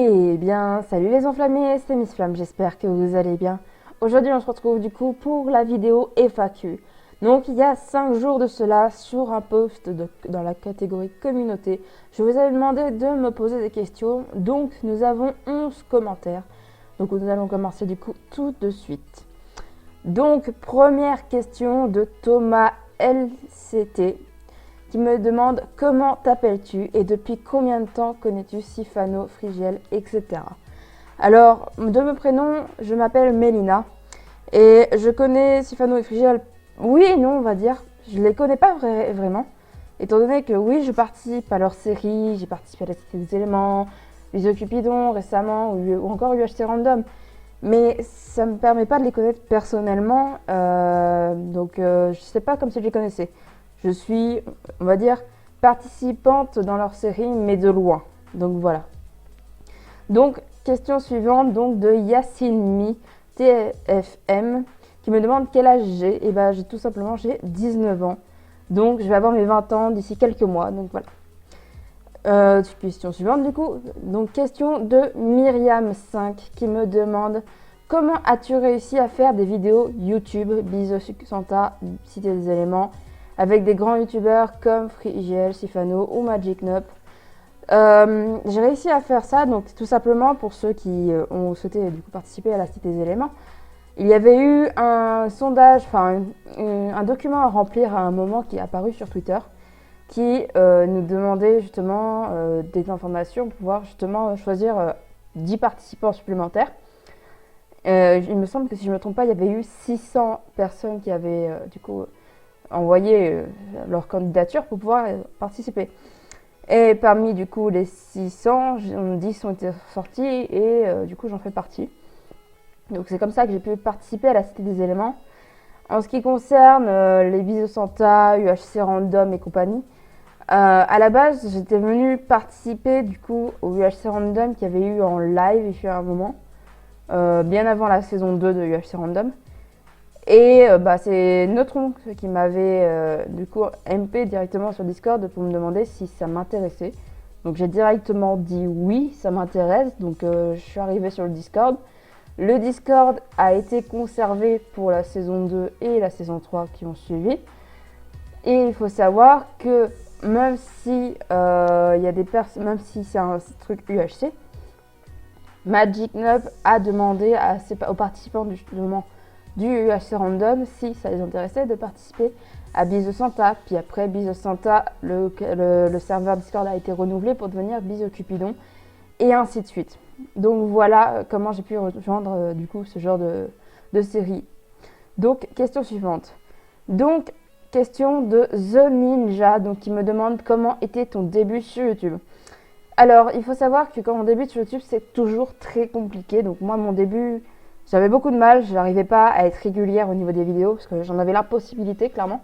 Eh bien, salut les enflammés, c'est Miss Flamme, j'espère que vous allez bien. Aujourd'hui, on se retrouve du coup pour la vidéo FAQ. Donc, il y a 5 jours de cela, sur un post dans la catégorie communauté, je vous avais demandé de me poser des questions. Donc, nous avons 11 commentaires. Donc, nous allons commencer du coup tout de suite. Donc, première question de Thomas LCT qui me demande comment t'appelles-tu et depuis combien de temps connais-tu Sifano, Frigiel, etc. Alors, de mon prénom, je m'appelle Mélina et je connais Sifano et Frigiel, oui et non, on va dire. Je les connais pas vraiment, étant donné que oui, je participe à leur série, j'ai participé à la Cité des éléments, les Cupidon récemment ou encore UHC Random. Mais ça me permet pas de les connaître personnellement, donc je sais pas comme si je les connaissais. Je suis, on va dire, participante dans leur série, mais de loin. Donc voilà. Donc, question suivante donc de Yassinmi TFM qui me demande quel âge j'ai. Et ben, j'ai tout simplement j'ai 19 ans. Donc, je vais avoir mes 20 ans d'ici quelques mois. Donc voilà. Question suivante du coup. Donc, question de Myriam5 qui me demande comment as-tu réussi à faire des vidéos YouTube, Bisous Santa, Cité des éléments, avec des grands youtubeurs comme Frigiel, Sifano ou Magic Nup. J'ai réussi à faire ça, donc tout simplement pour ceux qui ont souhaité du coup participer à la Cité des éléments. Il y avait eu un sondage, enfin un document à remplir à un moment qui est apparu sur Twitter, qui nous demandait justement des informations pour pouvoir justement choisir 10 participants supplémentaires. Il me semble que si je ne me trompe pas, il y avait eu 600 personnes qui avaient du coup envoyé leur candidature pour pouvoir participer. Et parmi du coup les 600, 10 ont été sortis et du coup j'en fais partie. Donc c'est comme ça que j'ai pu participer à la Cité des éléments. En ce qui concerne les Bisous Santa, UHC Random et compagnie, à la base j'étais venue participer du coup au UHC Random qui avait eu en live il y a un moment, bien avant la saison 2 de UHC Random. Et c'est notre oncle qui m'avait du coup MP directement sur Discord pour me demander si ça m'intéressait. Donc j'ai directement dit oui, ça m'intéresse. Donc je suis arrivée sur le Discord. Le Discord a été conservé pour la saison 2 et la saison 3 qui ont suivi. Et il faut savoir que même si même si c'est un truc UHC, Magic Nup a demandé aux participants du UHC Random si ça les intéressait de participer à Bisous Santa. Puis après Bisous Santa, le serveur Discord a été renouvelé pour devenir Bisous Cupidon et ainsi de suite. Donc voilà comment j'ai pu rejoindre du coup ce genre de série. Donc question suivante. Donc question de The Ninja donc, qui me demande comment était ton début sur YouTube. Alors il faut savoir que quand on débute sur YouTube c'est toujours très compliqué. Donc moi mon début, j'avais beaucoup de mal, je n'arrivais pas à être régulière au niveau des vidéos parce que j'en avais l'impossibilité clairement.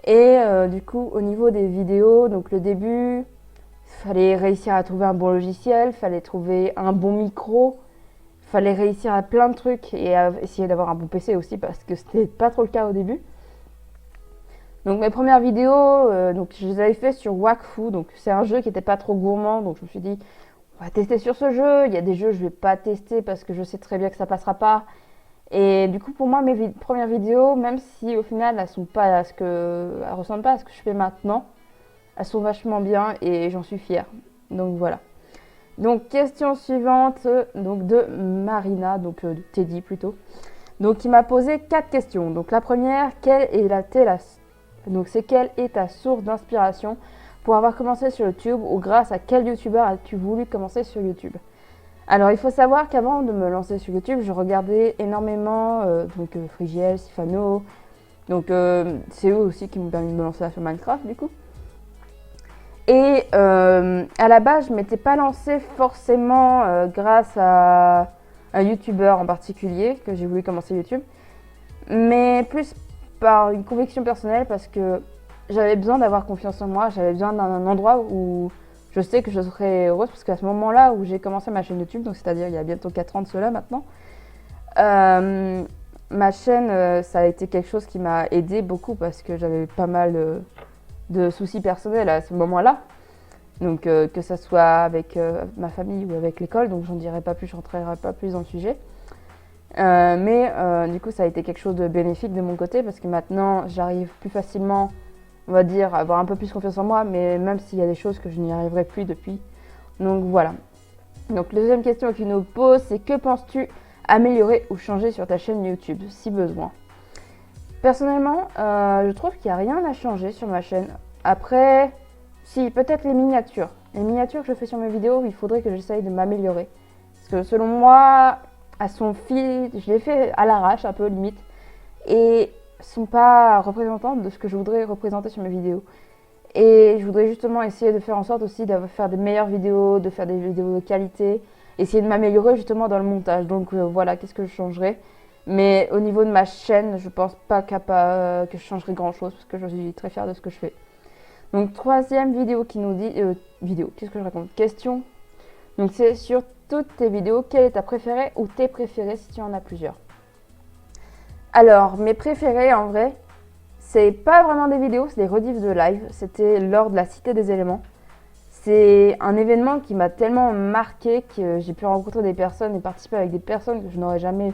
Et du coup au niveau des vidéos, donc le début, il fallait réussir à trouver un bon logiciel, il fallait trouver un bon micro, il fallait réussir à plein de trucs et à essayer d'avoir un bon PC aussi parce que c'était pas trop le cas au début. Donc mes premières vidéos, donc je les avais fait sur Wakfu, donc c'est un jeu qui n'était pas trop gourmand, donc je me suis dit on va tester sur ce jeu. Il y a des jeux que je vais pas tester parce que je sais très bien que ça passera pas. Et du coup pour moi mes premières vidéos, même si au final elles ressemblent pas à ce que je fais maintenant, elles sont vachement bien et j'en suis fière. Donc voilà. Donc question suivante donc de Marina, donc de Teddy plutôt. Donc qui m'a posé 4 questions. Donc la première, quelle est ta source d'inspiration pour avoir commencé sur YouTube ou grâce à quel youtubeur as-tu voulu commencer sur YouTube? Alors il faut savoir qu'avant de me lancer sur YouTube, je regardais énormément Frigiel, Sifano. Donc c'est eux aussi qui m'ont permis de me lancer sur Minecraft du coup. Et à la base, je ne m'étais pas lancée forcément grâce à un youtubeur en particulier que j'ai voulu commencer YouTube, mais plus par une conviction personnelle parce que j'avais besoin d'avoir confiance en moi, j'avais besoin d'un endroit où je sais que je serais heureuse parce qu'à ce moment-là où j'ai commencé ma chaîne YouTube, donc c'est-à-dire il y a bientôt 4 ans de cela maintenant, ma chaîne ça a été quelque chose qui m'a aidée beaucoup parce que j'avais pas mal de soucis personnels à ce moment-là. Donc que ça soit avec ma famille ou avec l'école, donc j'en dirai pas plus, je rentrerai pas plus dans le sujet. Mais du coup ça a été quelque chose de bénéfique de mon côté parce que maintenant j'arrive plus facilement, on va dire, à avoir un peu plus confiance en moi, mais même s'il y a des choses que je n'y arriverai plus depuis. Donc voilà. Donc la deuxième question qu'il nous pose, c'est que penses-tu améliorer ou changer sur ta chaîne YouTube si besoin? Personnellement, je trouve qu'il n'y a rien à changer sur ma chaîne. Après, si, peut-être les miniatures. Les miniatures que je fais sur mes vidéos, il faudrait que j'essaye de m'améliorer. Parce que selon moi, elles sont je les fais à l'arrache, un peu limite. Et ne sont pas représentantes de ce que je voudrais représenter sur mes vidéos. Et je voudrais justement essayer de faire en sorte aussi de faire des meilleures vidéos, de faire des vidéos de qualité. Essayer de m'améliorer justement dans le montage. Donc voilà, qu'est-ce que je changerais. Mais au niveau de ma chaîne, je pense pas que je changerai grand chose parce que je suis très fière de ce que je fais. Donc troisième vidéo qui nous dit... qu'est-ce que je raconte? Question. Donc c'est sur toutes tes vidéos, quelle est ta préférée ou tes préférées si tu en as plusieurs? Alors, mes préférées en vrai, c'est pas vraiment des vidéos, c'est des rediffs de live. C'était lors de la Cité des éléments. C'est un événement qui m'a tellement marqué que j'ai pu rencontrer des personnes et participer avec des personnes que je n'aurais jamais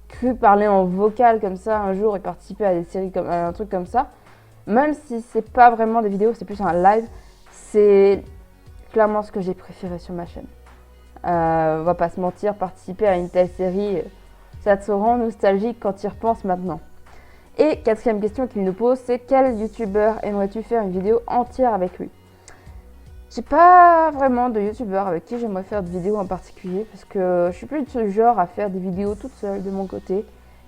cru parler en vocal comme ça un jour et participer à des séries comme un truc comme ça. Même si c'est pas vraiment des vidéos, c'est plus un live, c'est clairement ce que j'ai préféré sur ma chaîne. On va pas se mentir, participer à une telle série, ça te rend nostalgique quand tu y repenses maintenant. Et quatrième question qu'il nous pose, c'est quel youtubeur aimerais-tu faire une vidéo entière avec lui? J'ai pas vraiment de youtubeur avec qui j'aimerais faire de vidéos en particulier parce que je suis plus de ce genre à faire des vidéos toute seule de mon côté.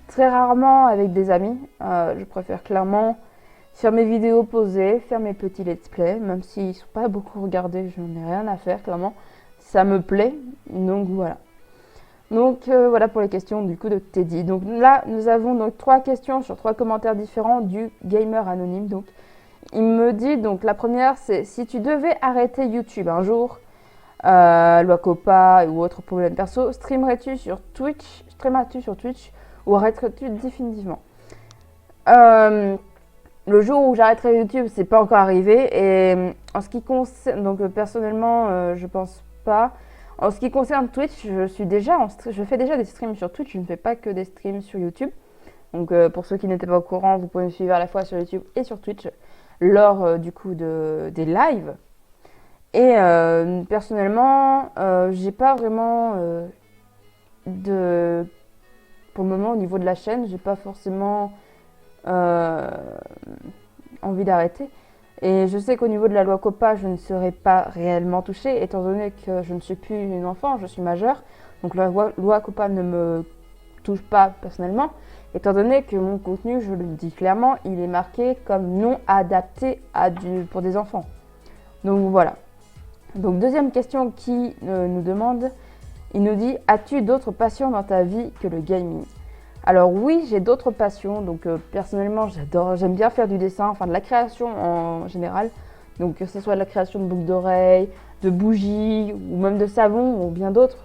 Très rarement avec des amis. Je préfère clairement faire mes vidéos posées, faire mes petits let's play, même s'ils ne sont pas beaucoup regardés, je n'en ai rien à faire clairement. Ça me plaît, donc voilà. Donc voilà pour les questions du coup de Teddy. Donc là, nous avons donc 3 questions sur 3 commentaires différents du gamer anonyme. Donc il me dit, donc la première c'est si tu devais arrêter YouTube un jour, loi Copa ou autre problème perso, streamerais-tu sur Twitch ou arrêterais-tu définitivement? Le jour où j'arrêterai YouTube, c'est pas encore arrivé. Et en ce qui concerne, donc personnellement, je pense pas. En ce qui concerne Twitch, je fais déjà des streams sur Twitch. Je ne fais pas que des streams sur YouTube. Donc pour ceux qui n'étaient pas au courant, vous pouvez me suivre à la fois sur YouTube et sur Twitch lors du coup des lives. Et personnellement, j'ai pas vraiment pour le moment au niveau de la chaîne, j'ai pas forcément envie d'arrêter. Et je sais qu'au niveau de la loi Copa, je ne serai pas réellement touchée, étant donné que je ne suis plus une enfant, je suis majeure. Donc la loi Copa ne me touche pas personnellement, étant donné que mon contenu, je le dis clairement, il est marqué comme non adapté pour des enfants. Donc voilà. Donc deuxième question qui nous demande, il nous dit, as-tu d'autres passions dans ta vie que le gaming? Alors oui, j'ai d'autres passions, donc personnellement j'aime bien faire du dessin, enfin de la création en général. Donc que ce soit de la création de boucles d'oreilles, de bougies ou même de savon ou bien d'autres.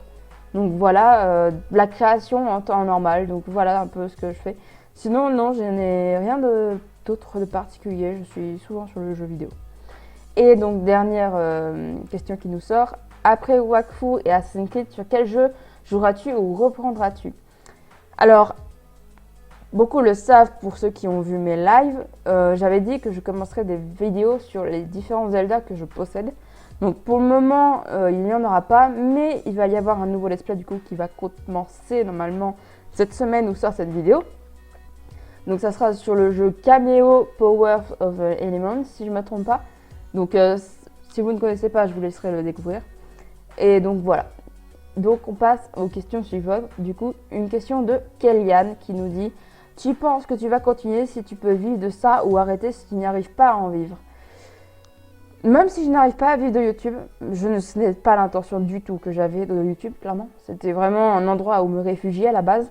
Donc voilà, de la création en temps normal, donc voilà un peu ce que je fais. Sinon non, je n'ai rien d'autre de particulier, je suis souvent sur le jeu vidéo. Et donc dernière question qui nous sort, après Wakfu et Assassin's Creed, sur quel jeu joueras-tu ou reprendras-tu? Alors, beaucoup le savent pour ceux qui ont vu mes lives, j'avais dit que je commencerais des vidéos sur les différents Zelda que je possède. Donc pour le moment, il n'y en aura pas, mais il va y avoir un nouveau let's play du coup qui va commencer normalement cette semaine où sort cette vidéo. Donc ça sera sur le jeu Cameo Power of Elements, si je ne me trompe pas. Donc si vous ne connaissez pas, je vous laisserai le découvrir. Et donc voilà. Donc on passe aux questions suivantes. Du coup, une question de Kellyanne qui nous dit: tu penses que tu vas continuer si tu peux vivre de ça ou arrêter si tu n'y arrives pas à en vivre? Même si je n'arrive pas à vivre de YouTube, ce n'est pas l'intention du tout que j'avais de YouTube, clairement. C'était vraiment un endroit où me réfugier à la base.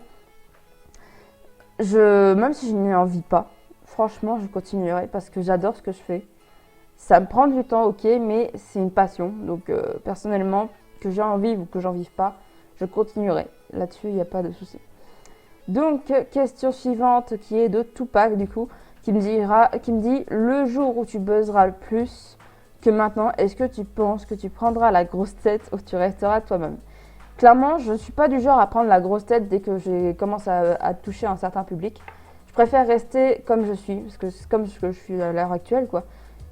Même si je n'en vis pas, franchement, je continuerai parce que j'adore ce que je fais. Ça me prend du temps, ok, mais c'est une passion. Donc personnellement, que j'en vive ou que j'en vive pas, je continuerai. Là-dessus, il n'y a pas de souci. Donc, question suivante qui est de Tupac du coup, qui me dit le jour où tu buzzeras le plus, que maintenant, est-ce que tu penses que tu prendras la grosse tête ou tu resteras toi-même? Clairement, je ne suis pas du genre à prendre la grosse tête dès que je commence à toucher un certain public. Je préfère rester comme je suis, parce que c'est comme ce que je suis à l'heure actuelle, quoi.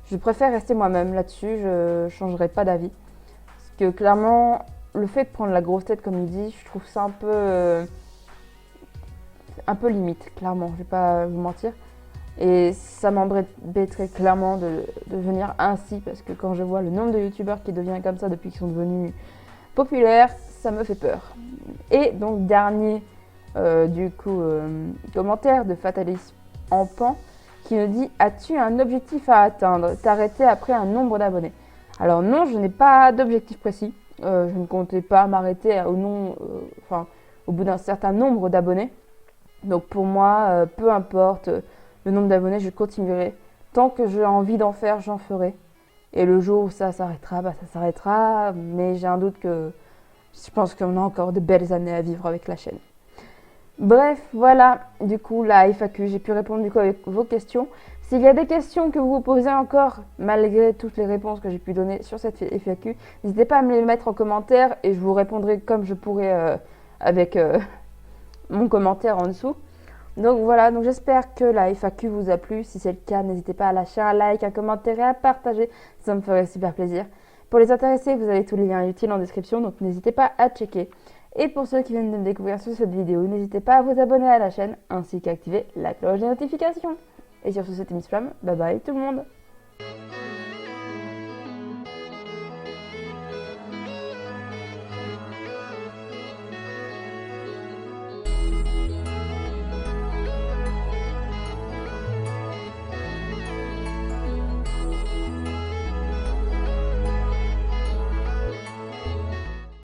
Je préfère rester moi-même là-dessus, je ne changerai pas d'avis. Parce que clairement, le fait de prendre la grosse tête, comme il dit, je trouve ça un peu limite, clairement, je vais pas vous mentir. Et ça m'embêterait clairement de devenir ainsi, parce que quand je vois le nombre de youtubeurs qui devient comme ça depuis qu'ils sont devenus populaires, ça me fait peur. Et donc, dernier commentaire de Fatalis en pan qui nous dit: as-tu un objectif à atteindre? T'arrêter après un nombre d'abonnés? Alors non, je n'ai pas d'objectif précis. Je ne comptais pas m'arrêter au bout d'un certain nombre d'abonnés. Donc pour moi, peu importe le nombre d'abonnés, je continuerai. Tant que j'ai envie d'en faire, j'en ferai. Et le jour où ça s'arrêtera, ça s'arrêtera. Mais j'ai un doute que je pense qu'on a encore de belles années à vivre avec la chaîne. Bref, voilà, du coup, la FAQ, j'ai pu répondre du coup avec vos questions. S'il y a des questions que vous vous posez encore, malgré toutes les réponses que j'ai pu donner sur cette FAQ, n'hésitez pas à me les mettre en commentaire et je vous répondrai comme je pourrai avec mon commentaire en dessous. Donc voilà, donc j'espère que la FAQ vous a plu. Si c'est le cas, n'hésitez pas à lâcher un like, un commentaire et à partager, ça me ferait super plaisir. Pour les intéressés, vous avez tous les liens utiles en description, donc n'hésitez pas à checker. Et pour ceux qui viennent de me découvrir sur cette vidéo, n'hésitez pas à vous abonner à la chaîne ainsi qu'à activer la cloche des notifications. Et sur ce, c'était Miss Flamme. Bye bye tout le monde.